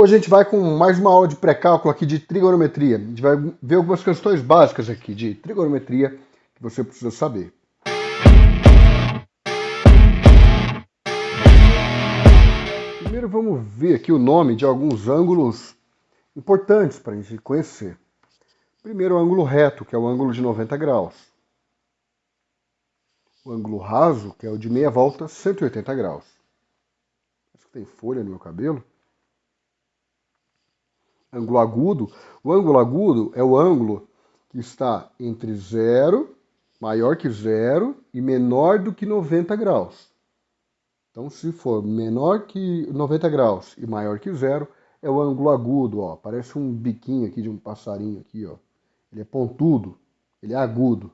Hoje a gente vai com mais uma aula de pré-cálculo aqui de trigonometria. A gente vai ver algumas questões básicas aqui de trigonometria que você precisa saber. Primeiro vamos ver aqui o nome de alguns ângulos importantes para a gente conhecer. Primeiro o ângulo reto, que é o ângulo de 90 graus. O ângulo raso, que é o de meia volta, 180 graus. Acho que tem folha no meu cabelo. Ângulo agudo. O ângulo agudo é o ângulo que está entre 0, maior que 0 e menor do que 90 graus. Então, se for menor que 90 graus e maior que 0, é o ângulo agudo. Ó. Parece um biquinho aqui de um passarinho aqui, ó. Ele é pontudo, ele é agudo.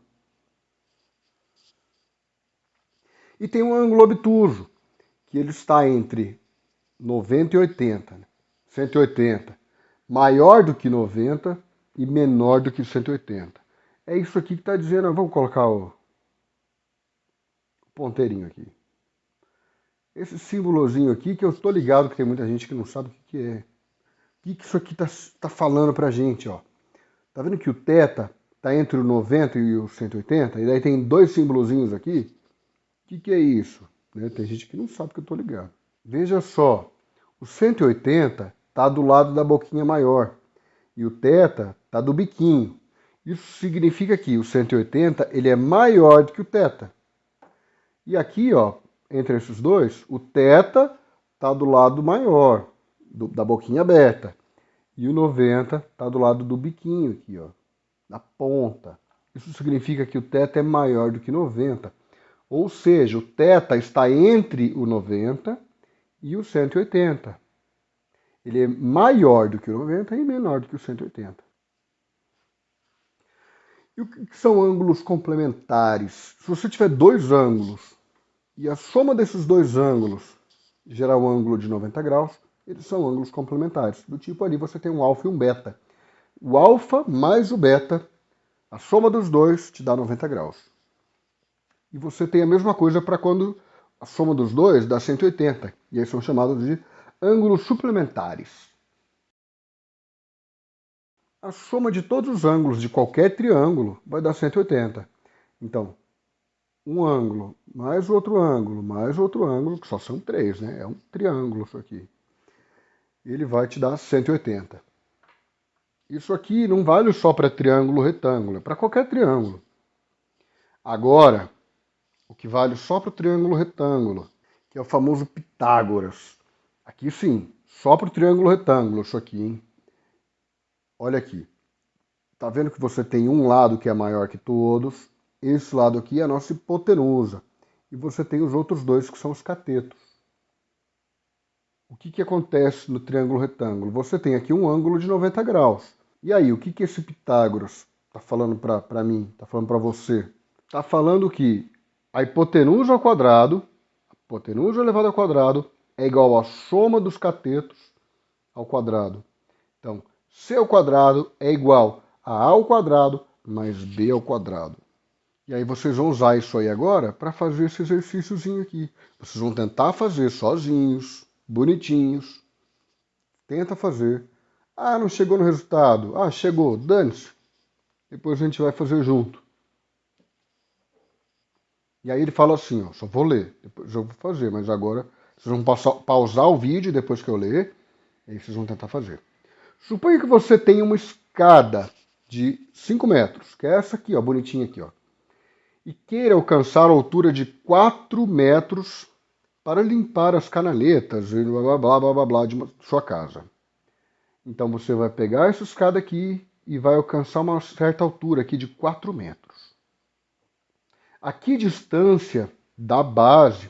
E tem um ângulo obtuso, que ele está entre 90 e 80, 180. Maior do que 90 e menor do que 180. É isso aqui que está dizendo. Vamos colocar o ponteirinho aqui. Esse símbolozinho aqui, que eu estou ligado que tem muita gente que não sabe o que é. O que isso aqui está falando para a gente? Ó. Tá vendo que o θ está entre o 90 e o 180? E daí tem dois símbolozinhos aqui. O que é isso? Né? Tem gente que não sabe que eu estou ligado. Veja só, o 180 está do lado da boquinha maior. E o θ está do biquinho. Isso significa que o 180 ele é maior do que o θ. E aqui, ó, entre esses dois, o θ está do lado maior, da boquinha aberta. E o 90 está do lado do biquinho aqui, ó, da ponta. Isso significa que o θ é maior do que 90. Ou seja, o θ está entre o 90 e o 180. Ele é maior do que o 90 e menor do que o 180. E o que são ângulos complementares? Se você tiver dois ângulos e a soma desses dois ângulos gerar um ângulo de 90 graus, eles são ângulos complementares. Do tipo ali você tem um alfa e um beta. O alfa mais o beta, a soma dos dois te dá 90 graus. E você tem a mesma coisa para quando a soma dos dois dá 180. E aí são chamados de ângulos suplementares. A soma de todos os ângulos de qualquer triângulo vai dar 180. Então, um ângulo mais outro ângulo, que só são três, né? É um triângulo isso aqui. Ele vai te dar 180. Isso aqui não vale só para triângulo retângulo, é para qualquer triângulo. Agora, o que vale só para o triângulo retângulo, que é o famoso Pitágoras. Aqui sim, só para o triângulo retângulo isso aqui, hein? Olha aqui. Tá vendo que você tem um lado que é maior que todos? Esse lado aqui é a nossa hipotenusa. E você tem os outros dois que são os catetos. O que acontece no triângulo retângulo? Você tem aqui um ângulo de 90 graus. E aí, o que esse Pitágoras está falando para mim? Está falando para você? Está falando que a hipotenusa ao quadrado, a hipotenusa elevada ao quadrado, é igual à soma dos catetos ao quadrado. Então, C ao quadrado é igual a A ao quadrado mais B ao quadrado. E aí vocês vão usar isso aí agora para fazer esse exercíciozinho aqui. Vocês vão tentar fazer sozinhos, bonitinhos. Tenta fazer. Ah, não chegou no resultado. Ah, chegou. Dane-se. Depois a gente vai fazer junto. E aí ele fala assim, ó, só vou ler, depois eu vou fazer, mas agora vocês vão pausar o vídeo depois que eu ler, e aí vocês vão tentar fazer. Suponha que você tenha uma escada de 5 metros, que é essa aqui, ó, bonitinha aqui, ó, e queira alcançar a altura de 4 metros para limpar as canaletas e blá blá blá blá blá de sua casa. Então você vai pegar essa escada aqui e vai alcançar uma certa altura aqui de 4 metros. A que distância da base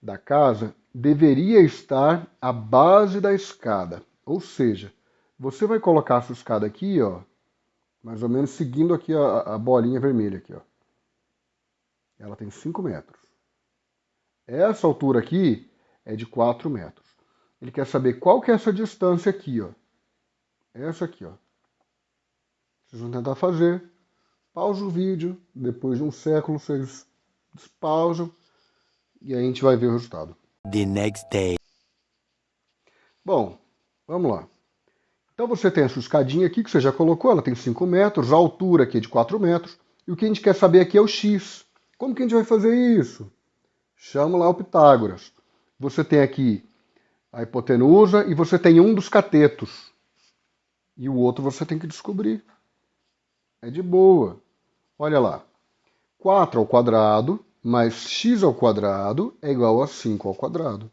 da casa deveria estar a base da escada? Ou seja, você vai colocar a sua escada aqui, ó, mais ou menos seguindo aqui a bolinha vermelha aqui, ó. Ela tem 5 metros. Essa altura aqui é de 4 metros. Ele quer saber qual que é essa distância aqui, ó. Essa aqui, ó. Vocês vão tentar fazer. Pausa o vídeo. Depois de um século, vocês despausam. E aí a gente vai ver o resultado. The next day. Bom, Vamos lá. Então você tem a sua escadinha aqui, que você já colocou, ela tem 5 metros, a altura aqui é de 4 metros, e o que a gente quer saber aqui é o x. Como que a gente vai fazer isso? Chama lá o Pitágoras. Você tem aqui a hipotenusa e você tem um dos catetos. E o outro você tem que descobrir. É de boa. Olha lá. 4 ao quadrado mais x ao quadrado é igual a 5 ao quadrado. O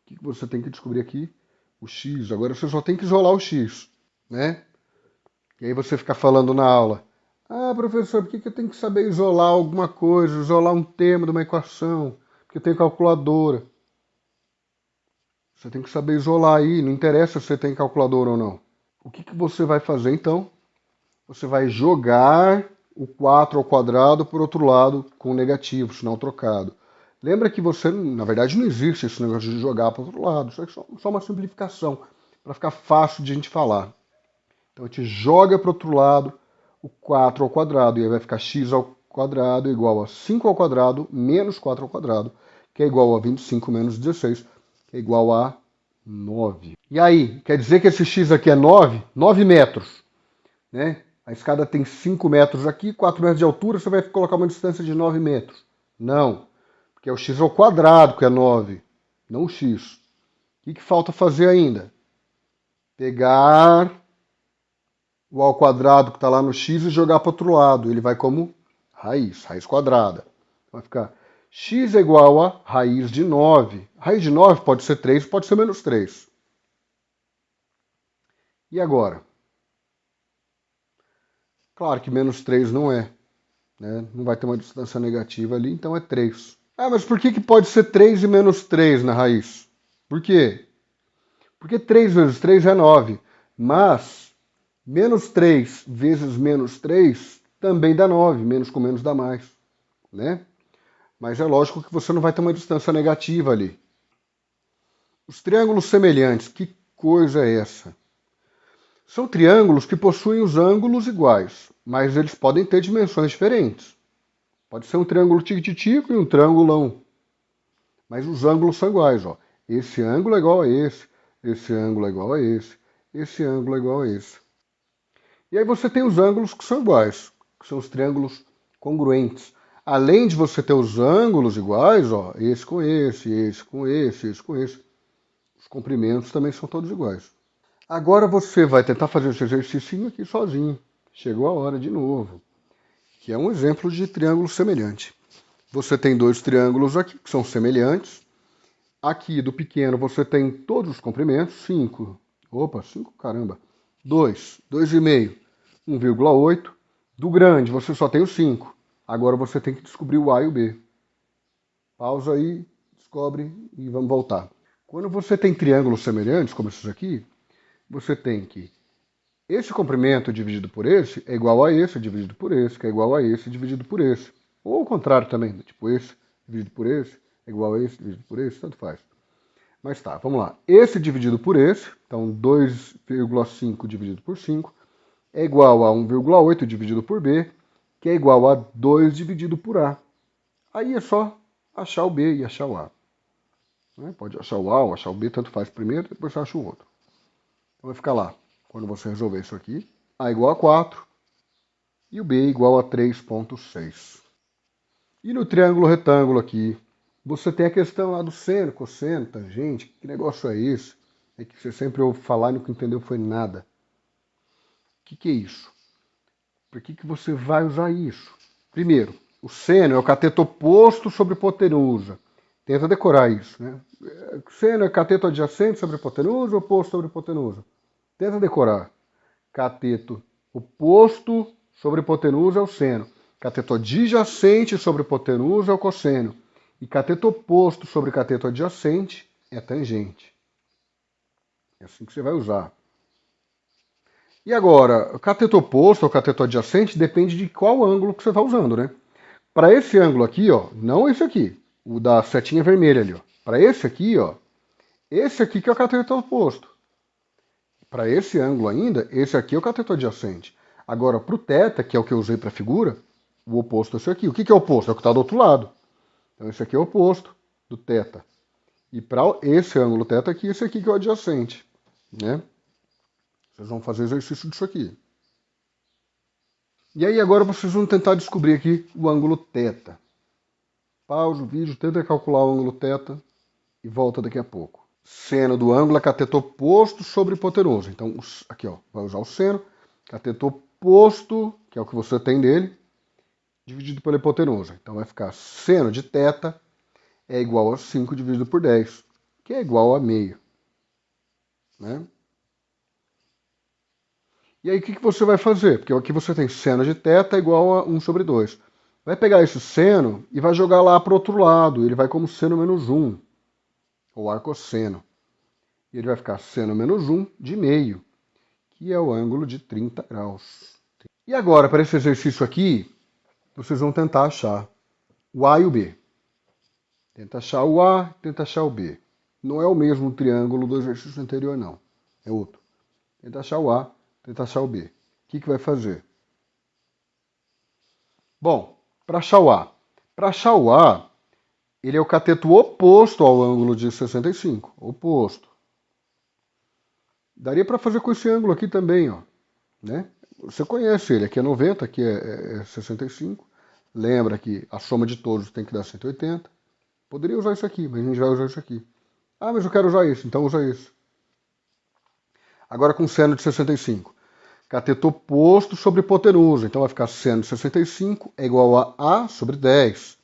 que você tem que descobrir aqui? O x. Agora você só tem que isolar o x, né? E aí você fica falando na aula. Ah, professor, por que eu tenho que saber isolar alguma coisa, isolar um termo de uma equação? Porque eu tenho calculadora. Você tem que saber isolar aí, não interessa se você tem calculadora ou não. O que você vai fazer então? Você vai jogar o 4 ao quadrado por outro lado com negativo, sinal trocado. Lembra que você, na verdade, não existe esse negócio de jogar para o outro lado. Isso é só uma simplificação, para ficar fácil de a gente falar. Então a gente joga para o outro lado o 4 ao quadrado, e aí vai ficar x ao quadrado igual a 5 ao quadrado menos 4 ao quadrado, que é igual a 25 menos 16, que é igual a 9. E aí, quer dizer que esse x aqui é 9? 9 metros, né? A escada tem 5 metros aqui, 4 metros de altura, você vai colocar uma distância de 9 metros. Não, porque é o x ao quadrado que é 9, não o x. O que falta fazer ainda? Pegar o ao quadrado que está lá no x e jogar para o outro lado. Ele vai como raiz quadrada. Vai ficar x é igual a raiz de 9. Raiz de 9 pode ser 3, pode ser menos 3. E agora? Claro que menos 3 não é, né? Não vai ter uma distância negativa ali, então é 3. Ah, mas por que pode ser 3 e menos 3 na raiz? Por quê? Porque 3 vezes 3 é 9. Mas menos 3 vezes menos 3 também dá 9. Menos com menos dá mais, né? Mas é lógico que você não vai ter uma distância negativa ali. Os triângulos semelhantes, que coisa é essa? São triângulos que possuem os ângulos iguais, mas eles podem ter dimensões diferentes. Pode ser um triângulo tico-tico e um triangulão. Mas os ângulos são iguais, ó. Esse ângulo é igual a esse ângulo é igual a esse ângulo é igual a esse. E aí você tem os ângulos que são iguais, que são os triângulos congruentes. Além de você ter os ângulos iguais, ó, esse com esse com esse com esse, os comprimentos também são todos iguais. Agora você vai tentar fazer esse exercício aqui sozinho. Chegou a hora de novo, que é um exemplo de triângulo semelhante. Você tem dois triângulos aqui que são semelhantes. Aqui do pequeno você tem todos os comprimentos, 5. Opa, 5, caramba. 2, 2,5, 1,8. Do grande você só tem o 5. Agora você tem que descobrir o A e o B. Pausa aí, descobre e vamos voltar. Quando você tem triângulos semelhantes, como esses aqui, você tem que esse comprimento dividido por esse é igual a esse dividido por esse, que é igual a esse dividido por esse. Ou ao contrário também, tipo esse dividido por esse é igual a esse dividido por esse, tanto faz. Mas tá, vamos lá. Esse dividido por esse, então 2,5 dividido por 5, é igual a 1,8 dividido por B, que é igual a 2 dividido por A. Aí é só achar o B e achar o A. Pode achar o A ou achar o B, tanto faz primeiro, depois você acha o outro. Então vai ficar lá, quando você resolver isso aqui, A igual a 4 e o B igual a 3,6. E no triângulo retângulo aqui, você tem a questão lá do seno, cosseno, tangente. Que negócio é esse? É que você sempre ouve falar e nunca entendeu foi nada. O que é isso? Por que você vai usar isso? Primeiro, o seno é o cateto oposto sobre hipotenusa. Tenta decorar isso, né? Seno é cateto adjacente sobre hipotenusa, oposto sobre hipotenusa. Tenta decorar. Cateto oposto sobre hipotenusa é o seno. Cateto adjacente sobre hipotenusa é o cosseno. E cateto oposto sobre cateto adjacente é tangente. É assim que você vai usar. E agora, o cateto oposto ou cateto adjacente depende de qual ângulo que você está usando, né? Para esse ângulo aqui, ó, não esse aqui, o da setinha vermelha ali, ó. Para esse aqui, ó, esse aqui que é o cateto oposto. Para esse ângulo ainda, esse aqui é o cateto adjacente. Agora, para o θ, que é o que eu usei para a figura, o oposto é esse aqui. O que é o oposto? É o que está do outro lado. Então, esse aqui é o oposto do θ. E para esse ângulo θ aqui, esse aqui que é o adjacente. né? Vocês vão fazer exercício disso aqui. E aí agora vocês vão tentar descobrir aqui o ângulo θ. Pausa o vídeo, tenta calcular o ângulo θ e volta daqui a pouco. Seno do ângulo é cateto oposto sobre hipotenusa. Então, aqui ó, vai usar o seno, cateto oposto, que é o que você tem dele, dividido pela hipotenusa. Então vai ficar seno de θ é igual a 5 dividido por 10, que é igual a meio. Né? E aí o que você vai fazer? Porque aqui você tem seno de θ igual a 1 sobre 2. Vai pegar esse seno e vai jogar lá para o outro lado. Ele vai como seno menos 1, ou arcosseno. E ele vai ficar seno menos 1 de meio, que é o ângulo de 30 graus. E agora, para esse exercício aqui, vocês vão tentar achar o A e o B. Tenta achar o A, tenta achar o B. Não é o mesmo triângulo do exercício anterior, não. É outro. Tenta achar o A, tenta achar o B. O que vai fazer? Bom, para achar o A, ele é o cateto oposto ao ângulo de 65. Oposto. Daria para fazer com esse ângulo aqui também, ó. Né? Você conhece ele, aqui é 90, aqui é 65. Lembra que a soma de todos tem que dar 180. Poderia usar isso aqui, mas a gente vai usar isso aqui. Ah, mas eu quero usar isso, então usa isso. Agora com seno de 65. Cateto oposto sobre hipotenusa. Então vai ficar seno de 65 é igual a sobre 10.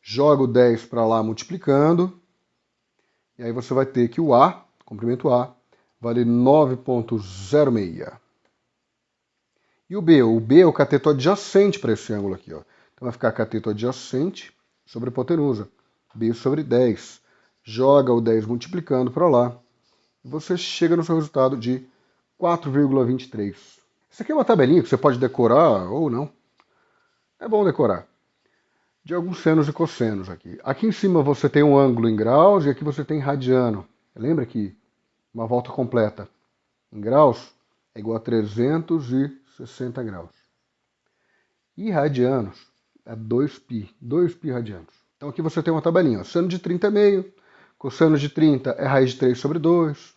Joga o 10 para lá multiplicando. E aí você vai ter que o A, comprimento A, vale 9,06. E o B? O B é o cateto adjacente para esse ângulo aqui. Ó. Então vai ficar cateto adjacente sobre hipotenusa. B sobre 10. Joga o 10 multiplicando para lá. E você chega no seu resultado de 4,23. Isso aqui é uma tabelinha que você pode decorar ou não. É bom decorar. De alguns senos e cossenos aqui. Aqui em cima você tem um ângulo em graus e aqui você tem radiano. Lembra que uma volta completa em graus é igual a 360 graus. E radianos é 2π, 2π radianos. Então aqui você tem uma tabelinha. Ó. Seno de 30 é meio, cosseno de 30 é raiz de 3 sobre 2,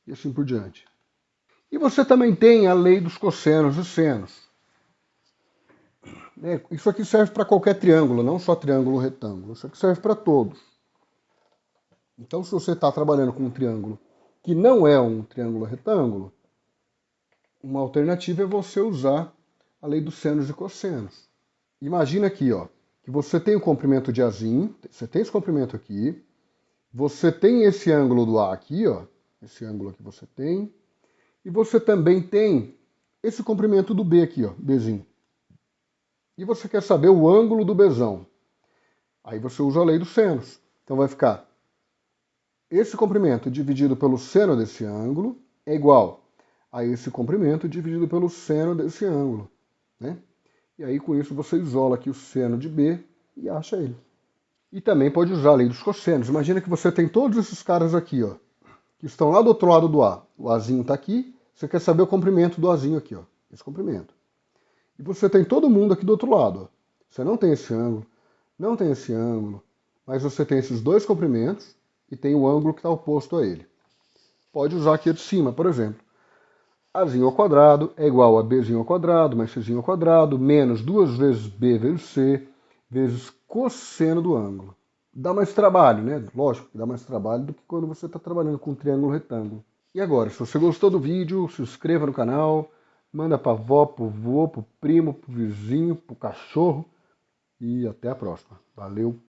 e assim por diante. E você também tem a lei dos cossenos e senos. Isso aqui serve para qualquer triângulo, não só triângulo ou retângulo. Isso aqui serve para todos. Então, se você está trabalhando com um triângulo que não é um triângulo retângulo, uma alternativa é você usar a lei dos senos e cossenos. Imagina aqui, ó, que você tem o comprimento de Azinho, você tem esse comprimento aqui, você tem esse ângulo do A aqui, ó, esse ângulo aqui você tem, e você também tem esse comprimento do B aqui, ó, Bzinho. E você quer saber o ângulo do Bzão. Aí você usa a lei dos senos. Então vai ficar esse comprimento dividido pelo seno desse ângulo é igual a esse comprimento dividido pelo seno desse ângulo. Né? E aí com isso você isola aqui o seno de B e acha ele. E também pode usar a lei dos cossenos. Imagina que você tem todos esses caras aqui, ó, que estão lá do outro lado do A. O Azinho está aqui, você quer saber o comprimento do Azinho aqui, ó, esse comprimento. E você tem todo mundo aqui do outro lado. Ó. Você não tem esse ângulo, não tem esse ângulo, mas você tem esses dois comprimentos e tem o ângulo que está oposto a ele. Pode usar aqui de cima, por exemplo. Azinho ao quadrado é igual a Bzinho ao quadrado mais Czinho ao quadrado menos 2 vezes B vezes C vezes cosseno do ângulo. Dá mais trabalho, né? Lógico que dá mais trabalho do que quando você está trabalhando com um triângulo retângulo. E agora, se você gostou do vídeo, se inscreva no canal, manda para a avó, para o vô, para o primo, para o vizinho, para o cachorro. E até a próxima. Valeu!